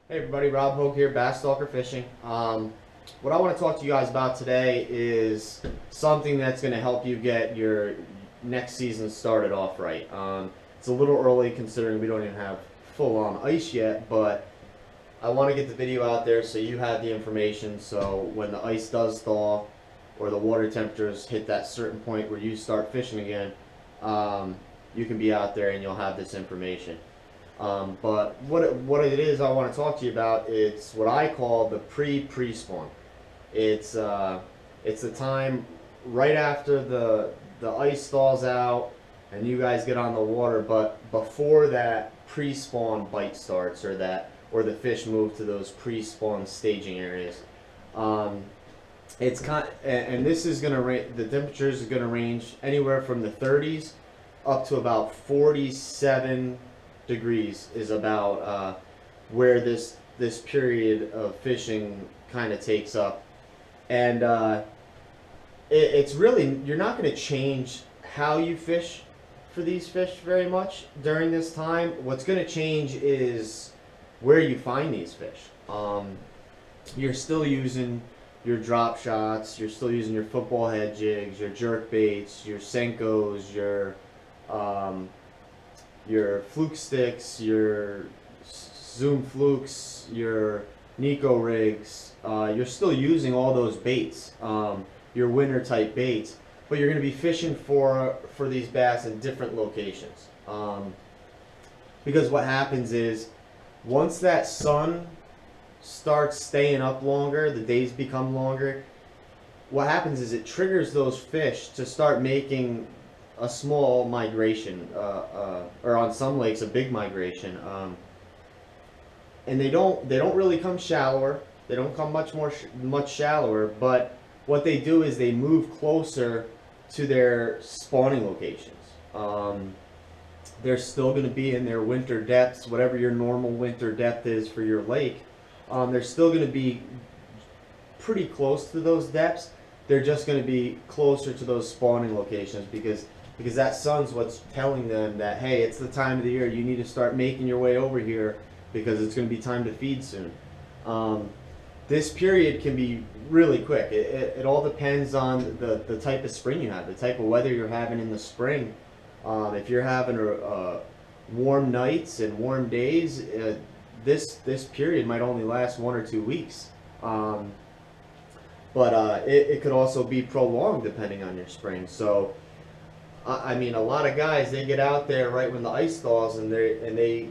Hey everybody, Rob Hogue here, Bass Stalker Fishing. What I want to talk to you guys about today is something that's going to help you get your next season started off right. It's a little early considering we don't even have full on ice yet, but I want to get the video out there so you have the information so when the ice does thaw or the water temperatures hit that certain point where you start fishing again, you can be out there and you'll have this information. But what it is I want to talk to you about, it's what I call the pre-spawn. It's the time right after the ice thaws out and you guys get on the water, but before that pre-spawn bite starts or the fish move to those pre-spawn staging areas. Um, it's and this is the temperatures are gonna range anywhere from the 30s up to about 47 degrees is about where this period of fishing kind of takes up, and it's really you're not going to change how you fish for these fish very much during this time. What's going to change is where you find these fish. You're still using your drop shots, you're still using your football head jigs, your jerk baits, your Senkos, um, your fluke sticks, your zoom flukes, your Nico rigs. You're still using all those baits, your winter type baits, but you're going to be fishing for these bass in different locations. Because what happens is once that sun starts staying up longer, the days become longer. What happens is it triggers those fish to start making a small migration, or on some lakes a big migration, and they don't really come shallower. They don't come much shallower. But what they do is they move closer to their spawning locations. They're still going to be in their winter depths, whatever your normal winter depth is for your lake. They're still going to be pretty close to those depths. They're just going to be closer to those spawning locations because that sun's what's telling them that, hey, it's the time of the year you need to start making your way over here because it's going to be time to feed soon. This period can be really quick. It all depends on the type of spring you have, the type of weather you're having in the spring. If you're having warm nights and warm days, this period might only last 1 or 2 weeks. But it could also be prolonged depending on your spring. So I mean, a lot of guys, they get out there right when the ice thaws and they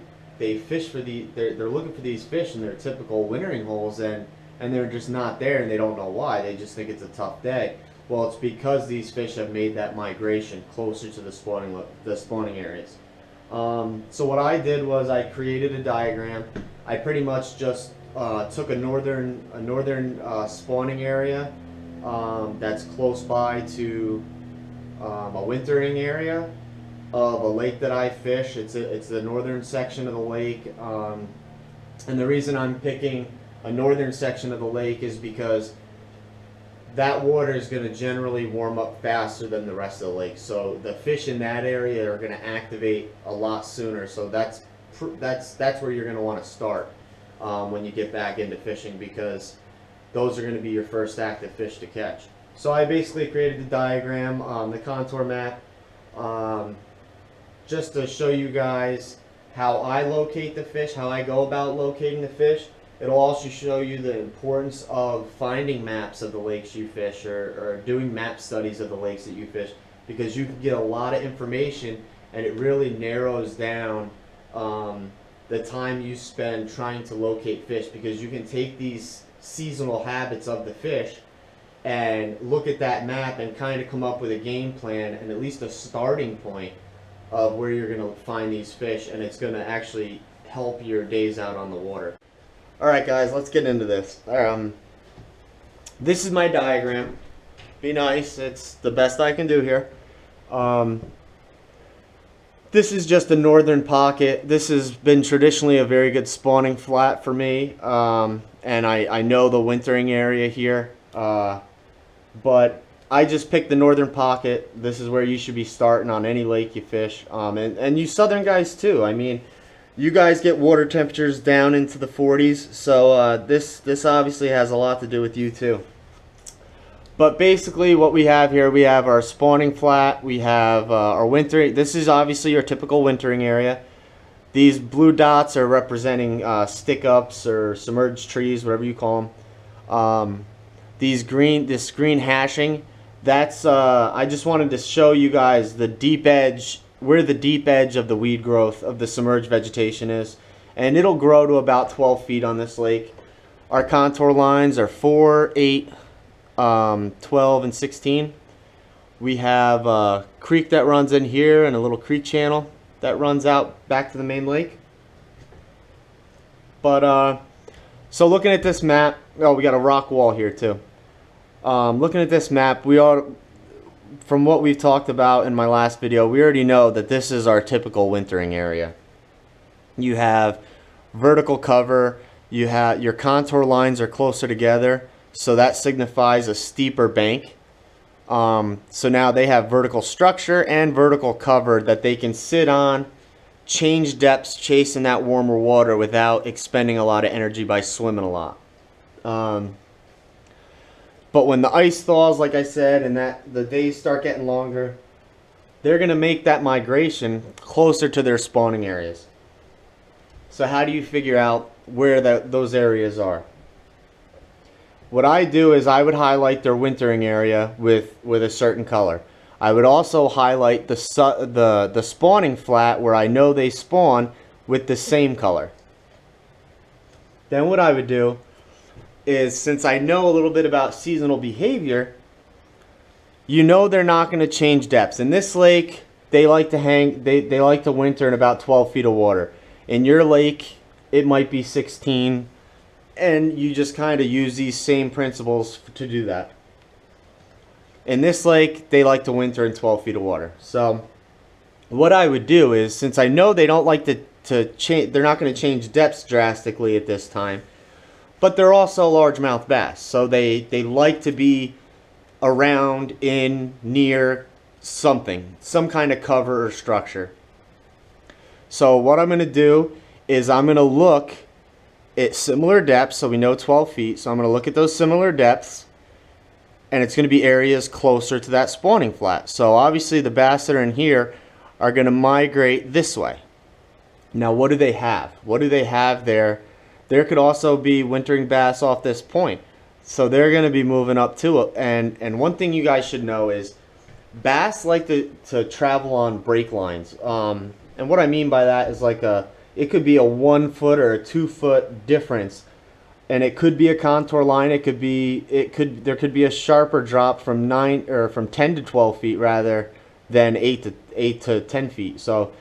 fish for they're looking for these fish in their typical wintering holes, and they're just not there, and they don't know why. They just think it's a tough day. Well, it's because these fish have made that migration closer to the spawning areas. So what I did was I created a diagram. I pretty much just took a northern spawning area that's close by to a wintering area of a lake that I fish. It's the northern section of the lake, and the reason I'm picking a northern section of the lake is because that water is going to generally warm up faster than the rest of the lake. So the fish in that area are going to activate a lot sooner. So that's where you're going to want to start when you get back into fishing, because those are going to be your first active fish to catch. So I basically created the diagram, the contour map, just to show you guys how I locate the fish, how I go about locating the fish. It'll also show you the importance of finding maps of the lakes you fish, or doing map studies of the lakes that you fish, because you can get a lot of information and it really narrows down the time you spend trying to locate fish, because you can take these seasonal habits of the fish and look at that map and kind of come up with a game plan and at least a starting point of where you're going to find these fish, and it's going to actually help your days out on the water. Alright guys, let's get into this. This is my diagram. Be nice, it's the best I can do here. This is just a northern pocket. This has been traditionally a very good spawning flat for me, and I know the wintering area here. But I just picked the northern pocket. This is where you should be starting on any lake you fish, and you southern guys too. I mean, You guys get water temperatures down into the 40s, so this obviously has a lot to do with you too. But basically what we have here, we have our spawning flat, we have our wintering. This is obviously your typical wintering area. These blue dots are representing stick-ups or submerged trees, whatever you call them. This green hashing, that's I just wanted to show you guys the deep edge, where the deep edge of the weed growth of the submerged vegetation is, and it'll grow to about 12 feet on this lake. Our contour lines are 4, 8, 12, and 16. We have a creek that runs in here and a little creek channel that runs out back to the main lake. But so looking at this map, oh, we got a rock wall here too. Looking at this map, we are, from what we've talked about in my last video, we already know that this is our typical wintering area. You have vertical cover, you have your contour lines are closer together, so that signifies a steeper bank. So now they have vertical structure and vertical cover that they can sit on, change depths, chasing that warmer water without expending a lot of energy by swimming a lot. But when the ice thaws, like I said, and that the days start getting longer, they're going to make that migration closer to their spawning areas. So how do you figure out where those areas are? What I do is I would highlight their wintering area with a certain color. I would also highlight the spawning flat where I know they spawn with the same color. Then what I would do is, since I know a little bit about seasonal behavior, you know they're not going to change depths. In this lake, they like to they like to winter in about 12 feet of water. In your lake, it might be 16, and you just kind of use these same principles to do that. In this lake, they like to winter in 12 feet of water. So what I would do is, since I know they don't like to change, they're not going to change depths drastically at this time, but they're also largemouth bass, so they like to be around, in, near something, some kind of cover or structure. So what I'm going to do is I'm going to look at similar depths, so we know 12 feet, so I'm going to look at those similar depths, and it's going to be areas closer to that spawning flat. So obviously the bass that are in here are going to migrate this way. Now what do they have? What do they have there? There could also be wintering bass off this point. So they're going to be moving up to it. And one thing you guys should know is bass like to travel on break lines. And what I mean by that is like it could be a 1 foot or a 2 foot difference. And it could be a contour line. There could be a sharper drop from 10 to 12 feet rather than 8 to 10 feet. So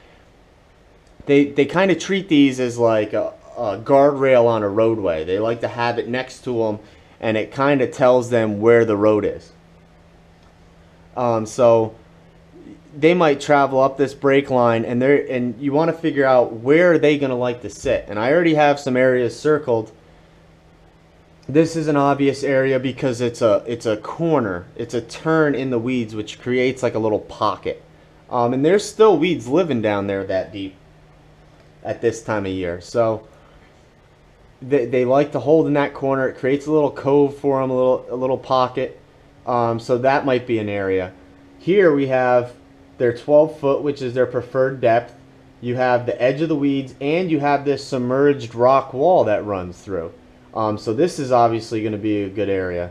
they kind of treat these as like a guardrail on a roadway. They like to have it next to them, and it kind of tells them where the road is. So they might travel up this break line, and you want to figure out where are they going to like to sit. And I already have some areas circled. This is an obvious area because it's a corner, it's a turn in the weeds, which creates like a little pocket. And there's still weeds living down there that deep at this time of year. So they like to hold in that corner. It creates a little cove for them, a little pocket. So that might be an area. Here we have their 12 foot, which is their preferred depth. You have the edge of the weeds, and you have this submerged rock wall that runs through. So this is obviously going to be a good area.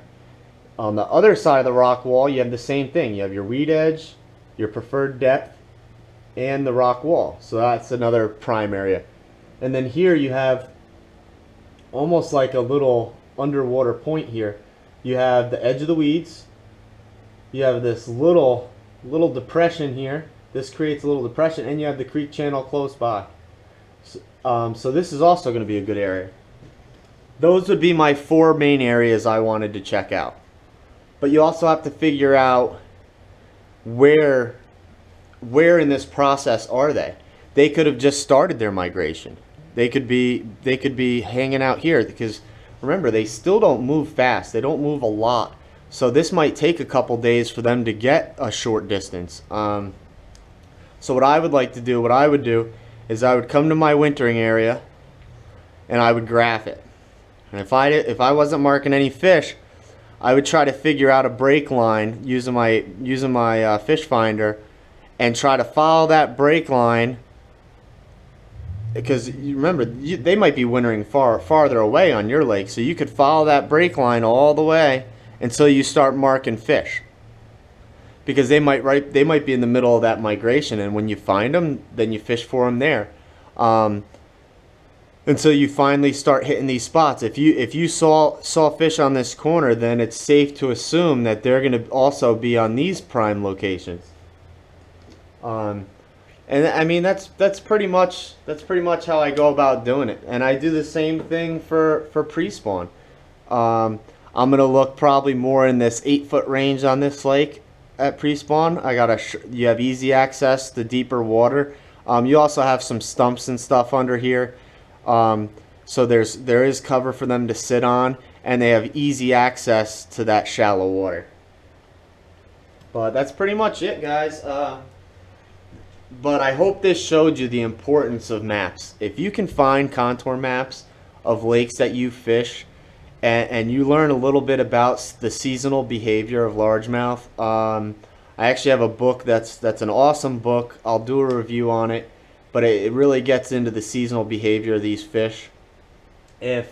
On the other side of the rock wall, you have the same thing. You have your weed edge, your preferred depth, and the rock wall. So that's another prime area. And then here you have almost like a little underwater point here. You have the edge of the weeds. You have this little depression here. This creates a little depression, and you have the creek channel close by. So this is also going to be a good area. Those would be my 4 main areas I wanted to check out. But you also have to figure out where in this process are they. They could have just started their migration. They could be hanging out here, because remember, they still don't move fast. They don't move a lot. So this might take a couple days for them to get a short distance. So what I would do is I would come to my wintering area and I would graph it. And if I wasn't marking any fish, I would try to figure out a break line using my fish finder and try to follow that break line, because you remember they might be wintering farther away on your lake, so you could follow that break line all the way until you start marking fish, because they might be in the middle of that migration, and when you find them, then you fish for them there, until you finally start hitting these spots. If you saw fish on this corner, then it's safe to assume that they're going to also be on these prime locations. And I mean that's pretty much how I go about doing it. And I do the same thing for pre-spawn. I'm gonna look probably more in this 8-foot range on this lake at pre-spawn. You have easy access to deeper water. You also have some stumps and stuff under here, so there is cover for them to sit on, and they have easy access to that shallow water. But that's pretty much it, guys. But I hope this showed you the importance of maps. If you can find contour maps of lakes that you fish, and you learn a little bit about the seasonal behavior of largemouth. I actually have a book that's an awesome book. I'll do a review on it, but it really gets into the seasonal behavior of these fish. If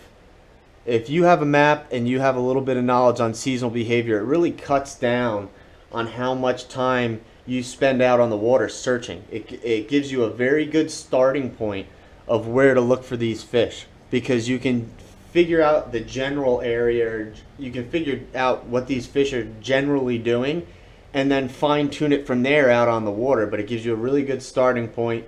you have a map and you have a little bit of knowledge on seasonal behavior, it really cuts down on how much time you spend out on the water searching. It gives you a very good starting point of where to look for these fish, because you can figure out the general area, you can figure out what these fish are generally doing, and then fine tune it from there out on the water. But it gives you a really good starting point,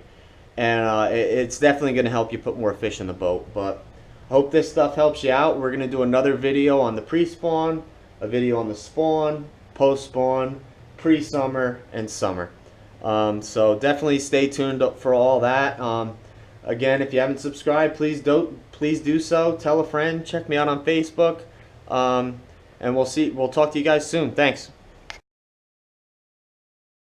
and it's definitely going to help you put more fish in the boat. But I hope this stuff helps you out. We're going to do another video on the pre-spawn, a video on the spawn, post-spawn, pre-summer, and summer. So definitely stay tuned for all that. Again, if you haven't subscribed, please do so. Tell a friend. Check me out on Facebook. And we'll talk to you guys soon. Thanks.